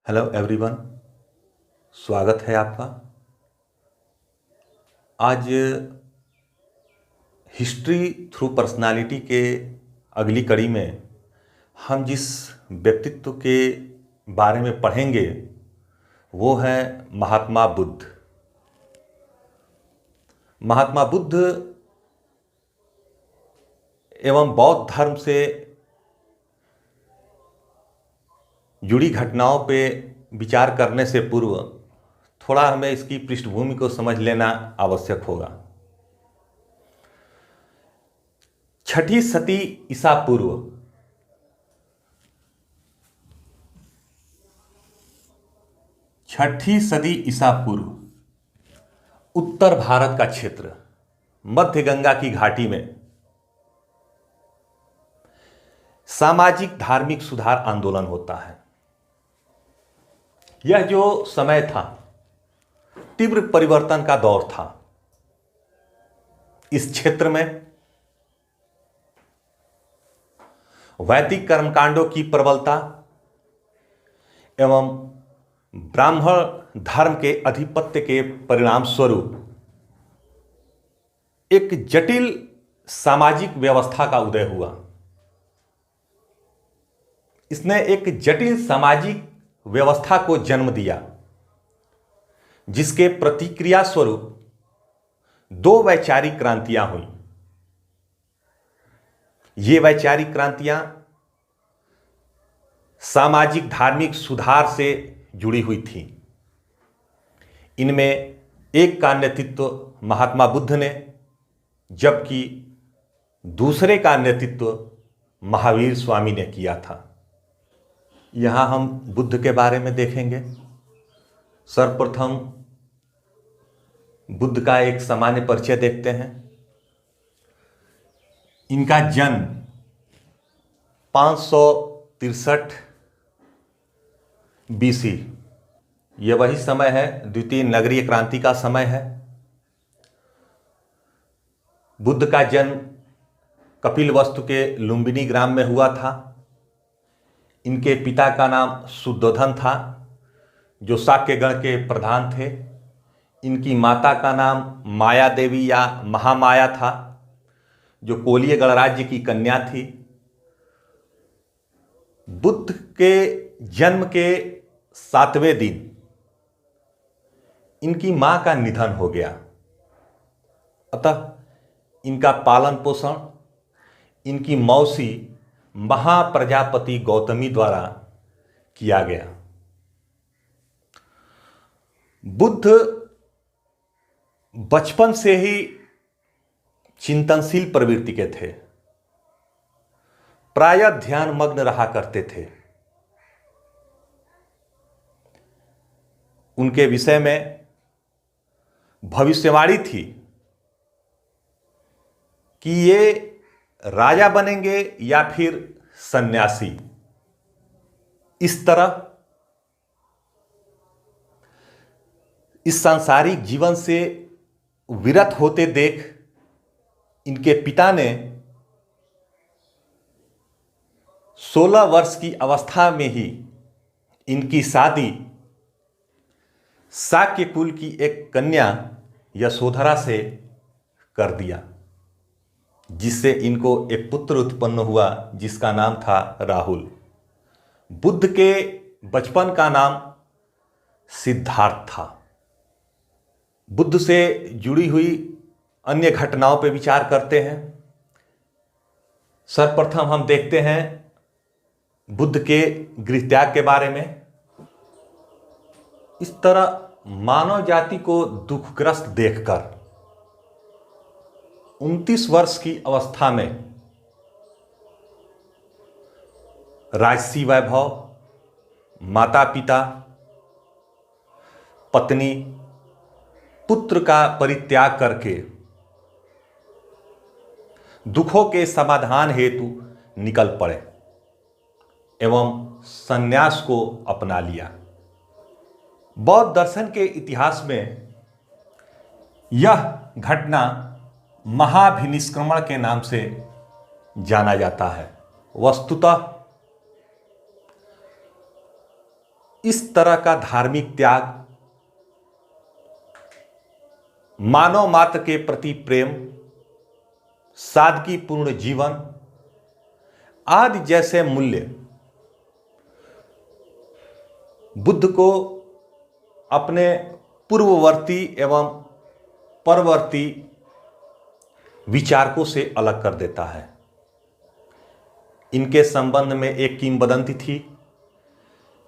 Hello everyone. स्वागत है आपका। आज हिस्ट्री थ्रू पर्सनालिटी के अगली कड़ी में हम जिस व्यक्तित्व के बारे में पढ़ेंगे वो है महात्मा बुद्ध। महात्मा बुद्ध एवं बौद्ध धर्म से जुड़ी घटनाओं पे विचार करने से पूर्व थोड़ा हमें इसकी पृष्ठभूमि को समझ लेना आवश्यक होगा। छठी सदी ईसा पूर्व उत्तर भारत का क्षेत्र मध्य गंगा की घाटी में सामाजिक धार्मिक सुधार आंदोलन होता है। यह जो समय था तीव्र परिवर्तन का दौर था। इस क्षेत्र में वैदिक कर्मकांडों की प्रबलता एवं ब्राह्मण धर्म के आधिपत्य के परिणाम स्वरूप एक जटिल सामाजिक व्यवस्था का उदय हुआ। इसने एक जटिल सामाजिक व्यवस्था को जन्म दिया जिसके प्रतिक्रिया स्वरूप दो वैचारिक क्रांतियां हुई। ये वैचारिक क्रांतियां सामाजिक धार्मिक सुधार से जुड़ी हुई थी। इनमें एक का नेतृत्व महात्मा बुद्ध ने, जबकि दूसरे का नेतृत्व महावीर स्वामी ने किया था। यहाँ हम बुद्ध के बारे में देखेंगे। सर्वप्रथम बुद्ध का एक सामान्य परिचय देखते हैं। इनका जन्म 563 BC, यह वही समय है, द्वितीय नगरीय क्रांति का समय है। बुद्ध का जन्म कपिलवस्तु के लुम्बिनी ग्राम में हुआ था। इनके पिता का नाम शुद्धोधन था जो शाक्य गण के प्रधान थे। इनकी माता का नाम माया देवी या महामाया था जो कोलीय गणराज्य की कन्या थी। बुद्ध के जन्म के 7वें दिन इनकी मां का निधन हो गया। अतः इनका पालन पोषण इनकी मौसी महाप्रजापति गौतमी द्वारा किया गया। बुद्ध बचपन से ही चिंतनशील प्रवृत्ति के थे। प्रायः ध्यान मग्न रहा करते थे। उनके विषय में भविष्यवाणी थी कि ये राजा बनेंगे या फिर सन्यासी। इस तरह इस सांसारिक जीवन से विरत होते देख इनके पिता ने 16 वर्ष की अवस्था में ही इनकी शादी शाक्य कुल की एक कन्या यशोधरा से कर दिया, जिससे इनको एक पुत्र उत्पन्न हुआ जिसका नाम था राहुल। बुद्ध के बचपन का नाम सिद्धार्थ था। बुद्ध से जुड़ी हुई अन्य घटनाओं पर विचार करते हैं। सर्वप्रथम हम देखते हैं बुद्ध के गृहत्याग के बारे में। इस तरह मानव जाति को दुखग्रस्त देखकर 29 वर्ष की अवस्था में राजसी वैभव, माता पिता, पत्नी, पुत्र का परित्याग करके दुखों के समाधान हेतु निकल पड़े एवं संन्यास को अपना लिया। बौद्ध दर्शन के इतिहास में यह घटना महाभिनिष्क्रमण के नाम से जाना जाता है। वस्तुतः इस तरह का धार्मिक त्याग, मानव मात्र के प्रति प्रेम, सादगीपूर्ण जीवन आदि जैसे मूल्य बुद्ध को अपने पूर्ववर्ती एवं परवर्ती विचारकों से अलग कर देता है। इनके संबंध में एक किंवदंती थी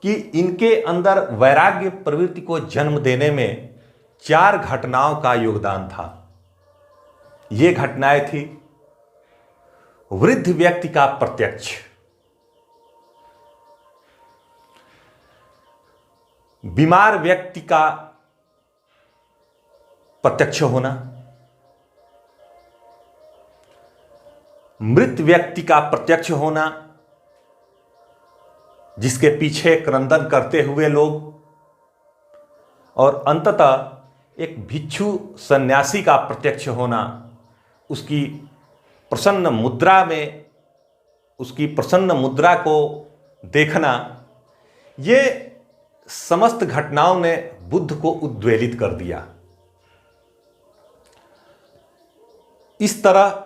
कि इनके अंदर वैराग्य प्रवृत्ति को जन्म देने में 4 घटनाओं का योगदान था। ये घटनाएं थी: वृद्ध व्यक्ति का प्रत्यक्ष, बीमार व्यक्ति का प्रत्यक्ष होना, मृत व्यक्ति का प्रत्यक्ष होना, जिसके पीछे क्रंदन करते हुए लोग, और अंततः एक भिक्षु सन्यासी का प्रत्यक्ष होना, उसकी प्रसन्न मुद्रा में, उसकी प्रसन्न मुद्रा को देखना। ये समस्त घटनाओं ने बुद्ध को उद्वेलित कर दिया। इस तरह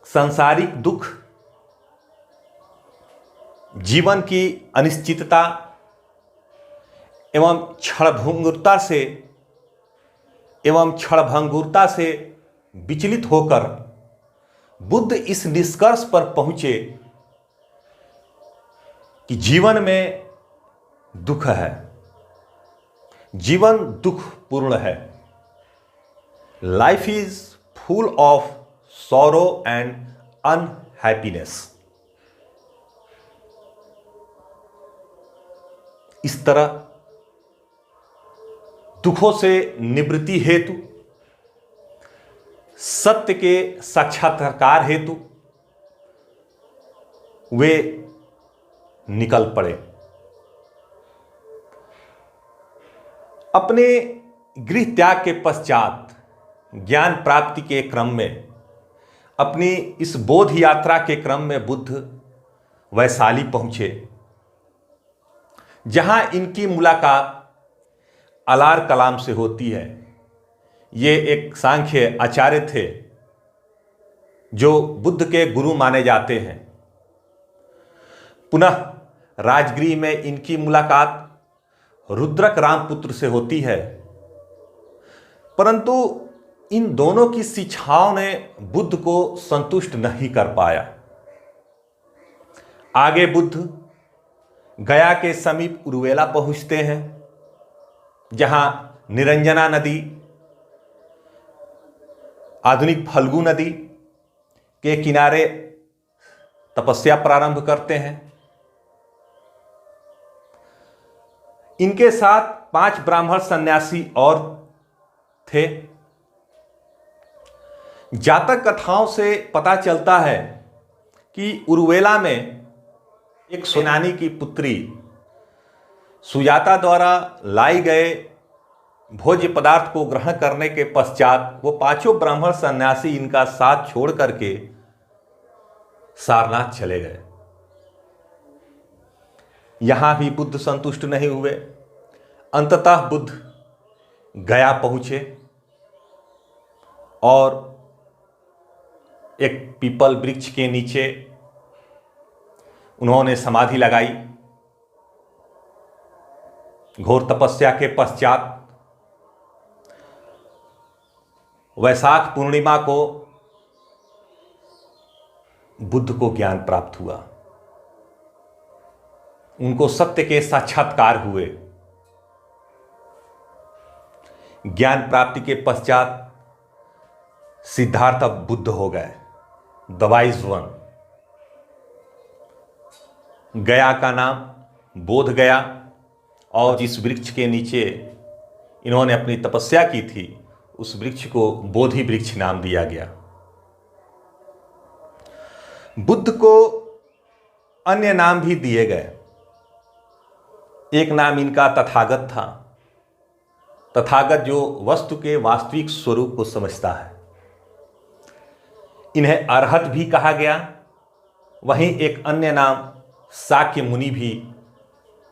सांसारिक दुख, जीवन की अनिश्चितता एवं क्षणभंगुरता से विचलित होकर बुद्ध इस निष्कर्ष पर पहुंचे कि जीवन में दुख है, जीवन दुखपूर्ण है। Life is full of sorrow and unhappiness. इस तरह दुखों से निवृत्ति हेतु, सत्य के साक्षात्कार हेतु वे निकल पड़े। अपने गृह त्याग के पश्चात ज्ञान प्राप्ति के क्रम में, अपनी इस बोध यात्रा के क्रम में बुद्ध वैशाली पहुंचे, जहां इनकी मुलाकात अलार कलाम से होती है। ये एक सांख्य आचार्य थे जो बुद्ध के गुरु माने जाते हैं। पुनः राजगृह में इनकी मुलाकात रुद्रक रामपुत्र से होती है, परंतु इन दोनों की शिक्षाओं ने बुद्ध को संतुष्ट नहीं कर पाया। आगे बुद्ध गया के समीप उरुवेला पहुंचते हैं, जहां निरंजना नदी, आधुनिक फल्गु नदी के किनारे तपस्या प्रारंभ करते हैं। इनके साथ 5 ब्राह्मण सन्यासी और थे। जातक कथाओं से पता चलता है कि उरुवेला में एक सेनानी की पुत्री सुजाता द्वारा लाई गए भोज्य पदार्थ को ग्रहण करने के पश्चात वो 5 ब्राह्मण सन्यासी इनका साथ छोड़ करके सारनाथ चले गए। यहां भी बुद्ध संतुष्ट नहीं हुए। अंततः बुद्ध गया पहुंचे और एक पीपल वृक्ष के नीचे उन्होंने समाधि लगाई। घोर तपस्या के पश्चात वैशाख पूर्णिमा को बुद्ध को ज्ञान प्राप्त हुआ। उनको सत्य के साक्षात्कार हुए। ज्ञान प्राप्ति के पश्चात सिद्धार्थ बुद्ध हो गए। The wise one. गया का नाम बोध गया, और जिस वृक्ष के नीचे इन्होंने अपनी तपस्या की थी उस वृक्ष को बोधि वृक्ष नाम दिया गया। बुद्ध को अन्य नाम भी दिए गए। एक नाम इनका तथागत था। तथागत जो वस्तु के वास्तविक स्वरूप को समझता है। इन्हें अरहत भी कहा गया। वहीं एक अन्य नाम शाक्य मुनि भी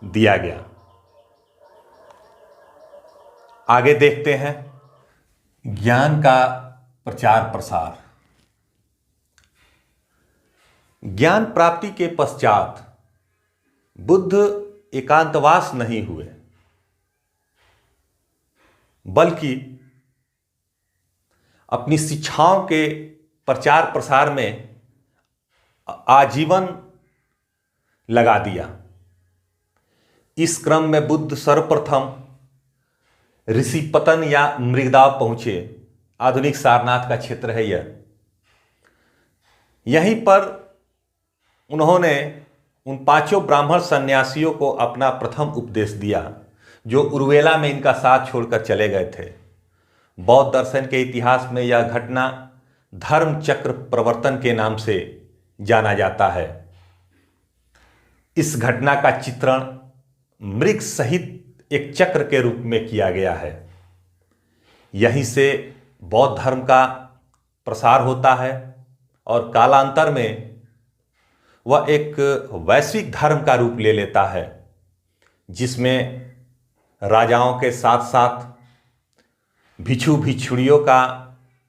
दिया गया। आगे देखते हैं ज्ञान का प्रचार प्रसार। ज्ञान प्राप्ति के पश्चात बुद्ध एकांतवास नहीं हुए, बल्कि अपनी शिक्षाओं के प्रचार प्रसार में आजीवन लगा दिया। इस क्रम में बुद्ध सर्वप्रथम ऋषिपतन या मृगदाव पहुंचे। आधुनिक सारनाथ का क्षेत्र है यह। यहीं पर उन्होंने उन 5 ब्राह्मण सन्यासियों को अपना प्रथम उपदेश दिया, जो उर्वेला में इनका साथ छोड़कर चले गए थे। बौद्ध दर्शन के इतिहास में यह घटना धर्म चक्र प्रवर्तन के नाम से जाना जाता है। इस घटना का चित्रण मृग सहित एक चक्र के रूप में किया गया है। यहीं से बौद्ध धर्म का प्रसार होता है और कालांतर में वह एक वैश्विक धर्म का रूप ले लेता है, जिसमें राजाओं के साथ साथ भिक्षु भिक्षुणियों का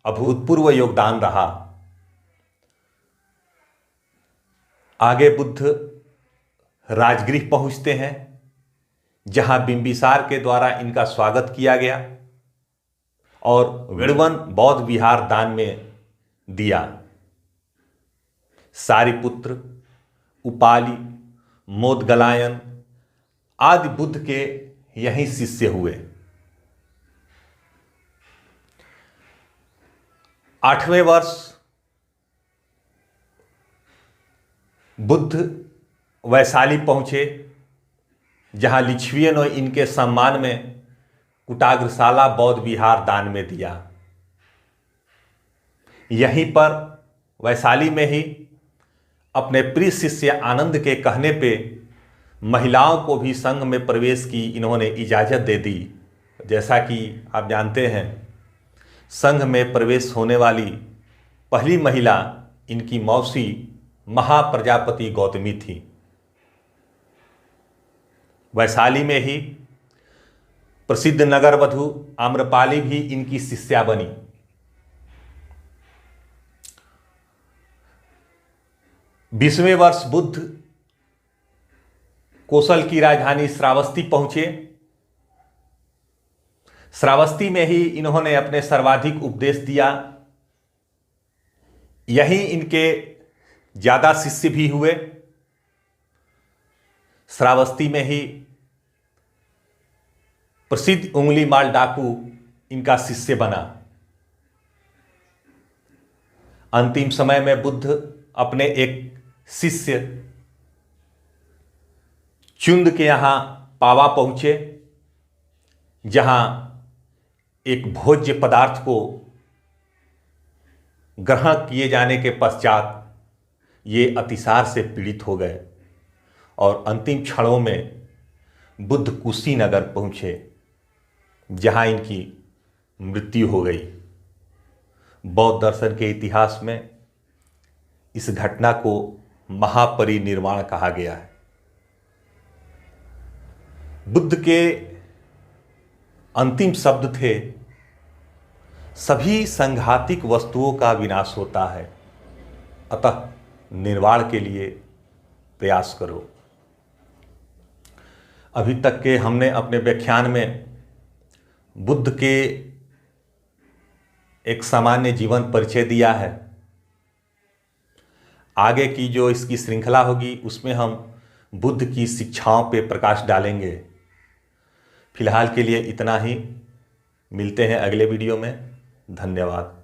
अभूतपूर्व योगदान रहा। आगे बुद्ध राजगृह पहुंचते हैं, जहां बिंबिसार के द्वारा इनका स्वागत किया गया और वेणुवन बौद्ध विहार दान में दिया। सारिपुत्र, उपाली, मोदगलायन आदि बुद्ध के यही शिष्य हुए। 8वें वर्ष बुद्ध वैशाली पहुंचे, जहां लिच्छवियों ने इनके सम्मान में कुटाग्रशाला बौद्ध विहार दान में दिया। यहीं पर वैशाली में ही अपने प्रिय शिष्य आनंद के कहने पे महिलाओं को भी संघ में प्रवेश की इन्होंने इजाज़त दे दी। जैसा कि आप जानते हैं, संघ में प्रवेश होने वाली पहली महिला इनकी मौसी महाप्रजापति गौतमी थी। वैशाली में ही प्रसिद्ध नगर वधु आम्रपाली भी इनकी शिष्या बनी। बीसवें वर्ष बुद्ध कौशल की राजधानी श्रावस्ती पहुंचे। श्रावस्ती में ही इन्होंने अपने सर्वाधिक उपदेश दिया। यहीं इनके ज्यादा शिष्य भी हुए। श्रावस्ती में ही प्रसिद्ध उंगली माल डाकू इनका शिष्य बना। अंतिम समय में बुद्ध अपने एक शिष्य चुंद के यहां पावा पहुंचे, जहां एक भोज्य पदार्थ को ग्रहण किए जाने के पश्चात ये अतिसार से पीड़ित हो गए और अंतिम क्षणों में बुद्ध कुशीनगर पहुंचे, जहां इनकी मृत्यु हो गई। बौद्ध दर्शन के इतिहास में इस घटना को महापरिनिर्वाण कहा गया है। बुद्ध के अंतिम शब्द थे, सभी संघातिक वस्तुओं का विनाश होता है, अतः निर्वाण के लिए प्रयास करो। अभी तक के हमने अपने व्याख्यान में बुद्ध के एक सामान्य जीवन परिचय दिया है। आगे की जो इसकी श्रृंखला होगी उसमें हम बुद्ध की शिक्षाओं पे प्रकाश डालेंगे। फिलहाल के लिए इतना ही। मिलते हैं अगले वीडियो में। धन्यवाद।